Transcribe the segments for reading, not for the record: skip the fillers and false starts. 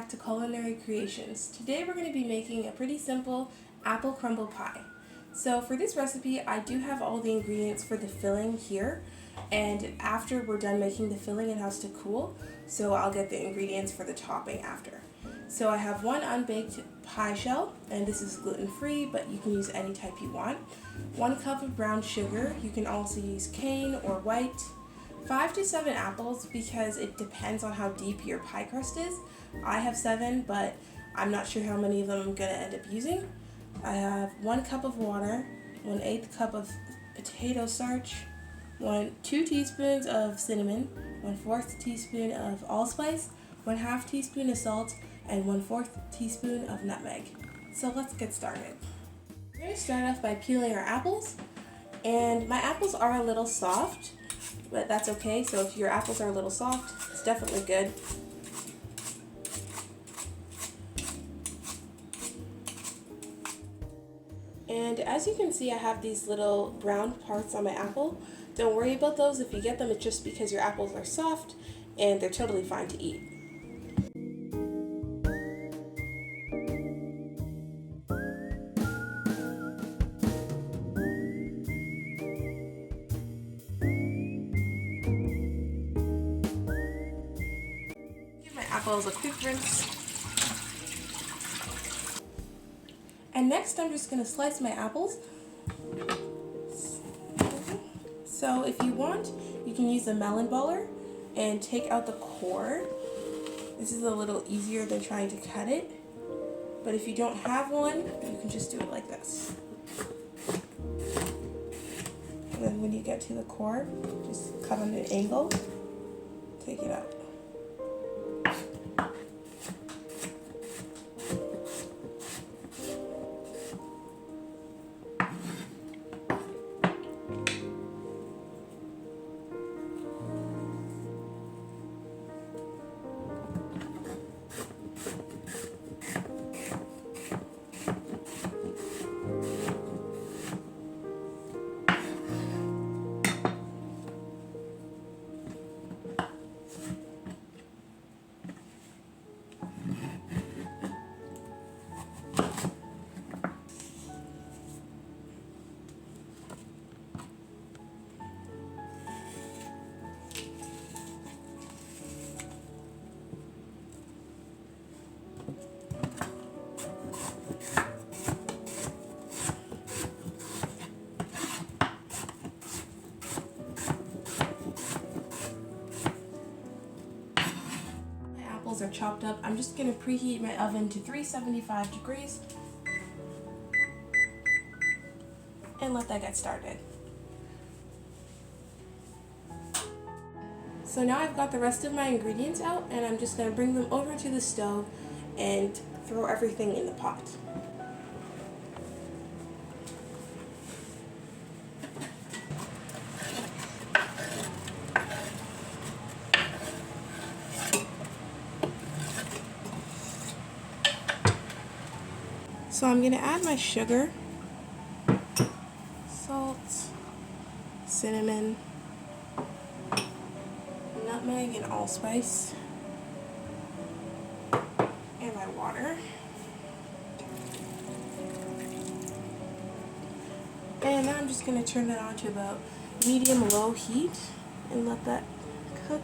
back to Culinary Creations. Today we're going to be making a pretty simple apple crumble pie. So for this recipe I do have all the ingredients for the filling here, and after we're done making the filling it has to cool, so I'll get the ingredients for the topping after. So I have one unbaked pie shell, and this is gluten-free but you can use any type you want. 1 cup of brown sugar, you can also use cane or white. 5 to 7 apples because it depends on how deep your pie crust is. I have 7, but I'm not sure how many of them I'm going to end up using. I have 1 cup of water, 1/8 cup of potato starch, 2 teaspoons of cinnamon, 1/4 teaspoon of allspice, 1/2 teaspoon of salt, and 1/4 teaspoon of nutmeg. So let's get started. We're going to start off by peeling our apples, and my apples are a little soft, but that's okay. So if your apples are a little soft, it's definitely good. And as you can see, I have these little brown parts on my apple. Don't worry about those. If you get them, it's just because your apples are soft and they're totally fine to eat. Give my apples a quick rinse. And next I'm just going to slice my apples. So if you want, you can use a melon baller and take out the core. This is a little easier than trying to cut it. But if you don't have one, you can just do it like this. And then when you get to the core, just cut on an angle, take it out. Are chopped up. I'm just going to preheat my oven to 375 degrees and let that get started. So now I've got the rest of my ingredients out, and I'm just going to bring them over to the stove and throw everything in the pot. So I'm going to add my sugar, salt, cinnamon, nutmeg and allspice, and my water. And now I'm just going to turn that on to about medium-low heat and let that cook.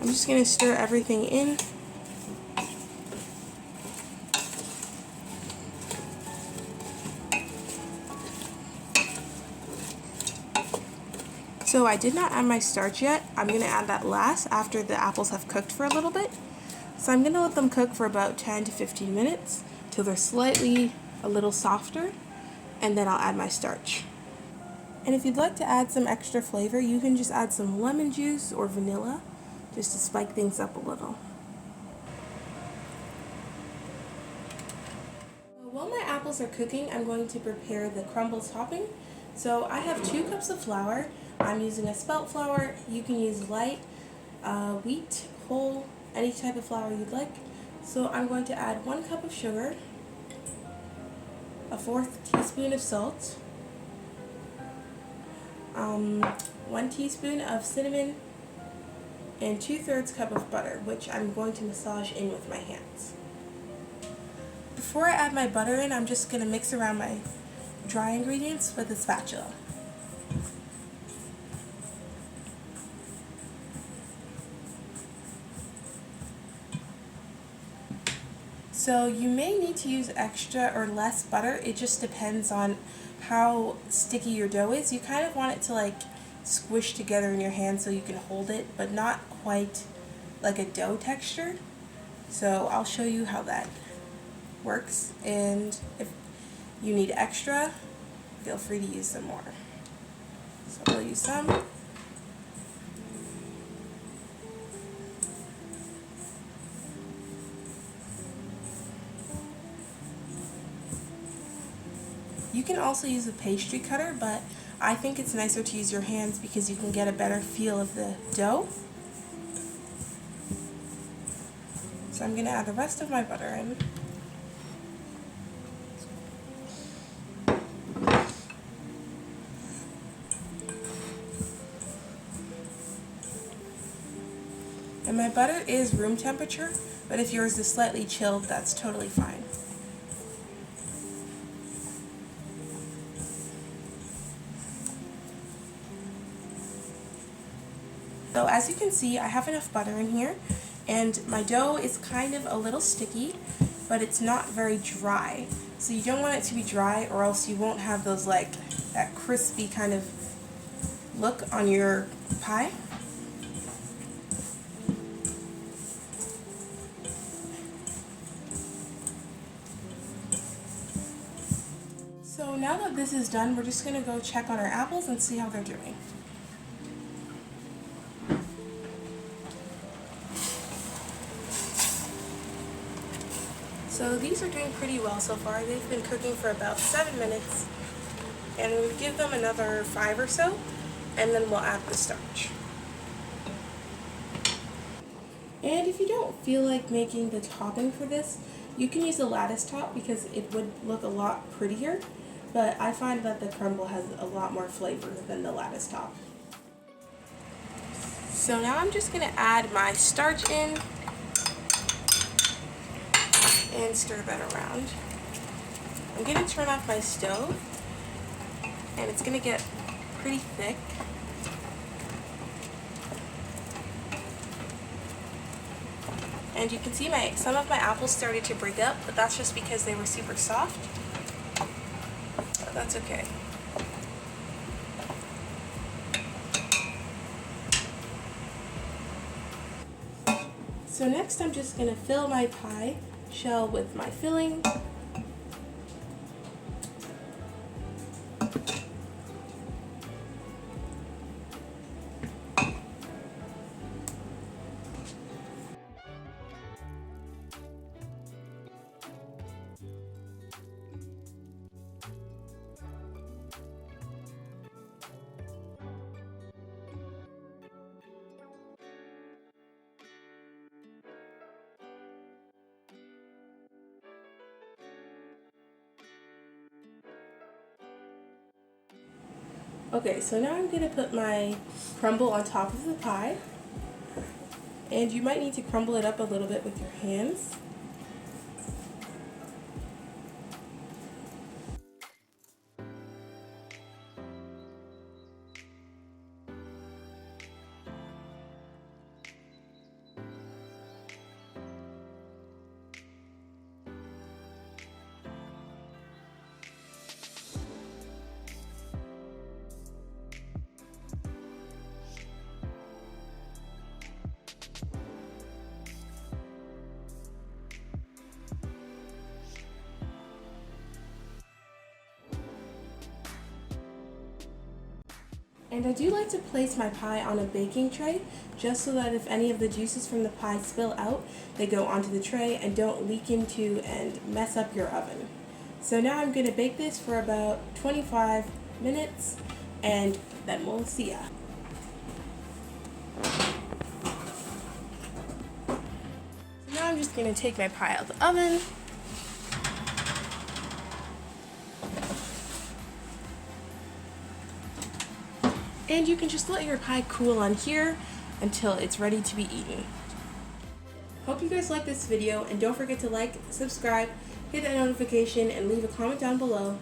I'm just going to stir everything in. So I did not add my starch yet. I'm going to add that last after the apples have cooked for a little bit. So I'm going to let them cook for about 10 to 15 minutes till they're slightly a little softer, and then I'll add my starch. And if you'd like to add some extra flavor, you can just add some lemon juice or vanilla just to spike things up a little. While my apples are cooking, I'm going to prepare the crumble topping. So I have 2 cups of flour. I'm using a spelt flour. You can use light, wheat, whole, any type of flour you'd like. So I'm going to add 1 cup of sugar, a 1/4 teaspoon of salt, 1 teaspoon of cinnamon, and 2/3 cup of butter, which I'm going to massage in with my hands. Before I add my butter in, I'm just going to mix around my dry ingredients with a spatula. So you may need to use extra or less butter. It just depends on how sticky your dough is. You kind of want it to like squish together in your hand so you can hold it, but not quite like a dough texture. So I'll show you how that works, and if you need extra, feel free to use some more. So we'll use some. You can also use a pastry cutter, but I think it's nicer to use your hands because you can get a better feel of the dough. So I'm going to add the rest of my butter in. And my butter is room temperature, but if yours is slightly chilled, that's totally fine. So as you can see, I have enough butter in here, and my dough is kind of a little sticky, but it's not very dry. So you don't want it to be dry, or else you won't have those like that crispy kind of look on your pie. So now that this is done, we're just going to go check on our apples and see how they're doing. So these are doing pretty well so far. They've been cooking for about 7 minutes, and we'll give them another 5 or so, and then we'll add the starch. And if you don't feel like making the topping for this, you can use a lattice top because it would look a lot prettier, but I find that the crumble has a lot more flavor than the lattice top. So now I'm just going to add my starch in and stir that around. I'm going to turn off my stove, and it's going to get pretty thick. And you can see some of my apples started to break up, but that's just because they were super soft. But that's okay. So next I'm just going to fill my pie shell with my filling. Okay, so now I'm going to put my crumble on top of the pie, and you might need to crumble it up a little bit with your hands. And I do like to place my pie on a baking tray, just so that if any of the juices from the pie spill out, they go onto the tray and don't leak into and mess up your oven. So now I'm going to bake this for about 25 minutes, and then we'll see ya. So now I'm just going to take my pie out of the oven. And you can just let your pie cool on here. until it's ready to be eaten. Hope you guys like this video, and don't forget to like, subscribe, hit that notification, and leave a comment down below.